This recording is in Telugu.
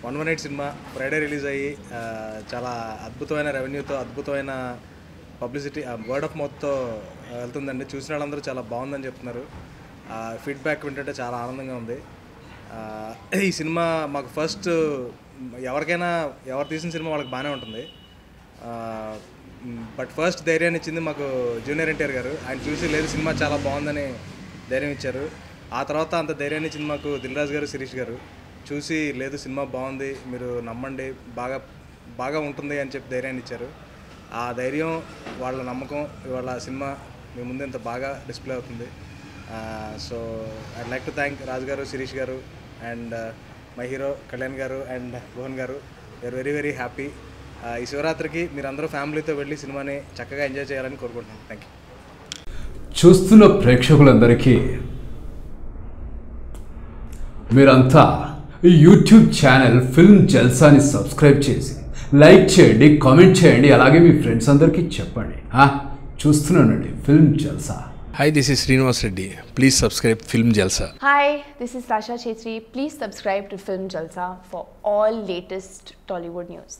వన్ సినిమా ఫ్రైడే రిలీజ్ అయ్యి చాలా అద్భుతమైన రెవెన్యూతో అద్భుతమైన పబ్లిసిటీ వర్డ్ ఆఫ్ మౌత్తో వెళ్తుందండి. చూసిన వాళ్ళందరూ చాలా బాగుందని చెప్తున్నారు. ఫీడ్బ్యాక్ వింటుంటే చాలా ఆనందంగా ఉంది. ఈ సినిమా మాకు ఫస్ట్ ఎవరికైనా ఎవరు తీసిన సినిమా వాళ్ళకి బాగానే ఉంటుంది. బట్ ఫస్ట్ ధైర్యాన్ని ఇచ్చింది మాకు జూనియర్ ఎన్టీఆర్ గారు. ఆయన చూసి లేదు సినిమా చాలా బాగుందని ధైర్యం ఇచ్చారు. ఆ తర్వాత అంత ధైర్యాన్ని ఇచ్చింది మాకు దిల్ రాజు గారు, శిరీష్ గారు. చూసి లేదు సినిమా బాగుంది, మీరు నమ్మండి, బాగా ఉంటుంది అని చెప్పి ధైర్యాన్ని ఇచ్చారు. ఆ ధైర్యం, వాళ్ళ నమ్మకం ఇవాళ సినిమా మీ ముందు ఇంత బాగా డిస్ప్లే అవుతుంది. So I'd like to thank Raju గారు, శిరీష్ గారు అండ్ మై హీరో కళ్యాణ్ గారు అండ్ భువన్ గారు. We are very very happy. ఈ శివరాత్రికి మీరందరూ ఫ్యామిలీతో వెళ్ళి సినిమాని చక్కగా ఎంజాయ్ చేయాలని కోరుకుంటున్నాను. Thank you. చూస్తున్న ప్రేక్షకులందరికీ మీరంతా ఈ యూట్యూబ్ ఛానల్ ఫిల్మ్ జల్సాని సబ్స్క్రైబ్ చేసి లైక్ చేయండి, కామెంట్ చేయండి, అలాగే మీ ఫ్రెండ్స్ అందరికీ చెప్పండి. చూస్తున్నానండి film Jalsa. Hi, this is Srinivas Reddy. Please subscribe Film Jalsa. Hi, this is Sasha Chetri. Please subscribe to Film Jalsa for all latest Tollywood news.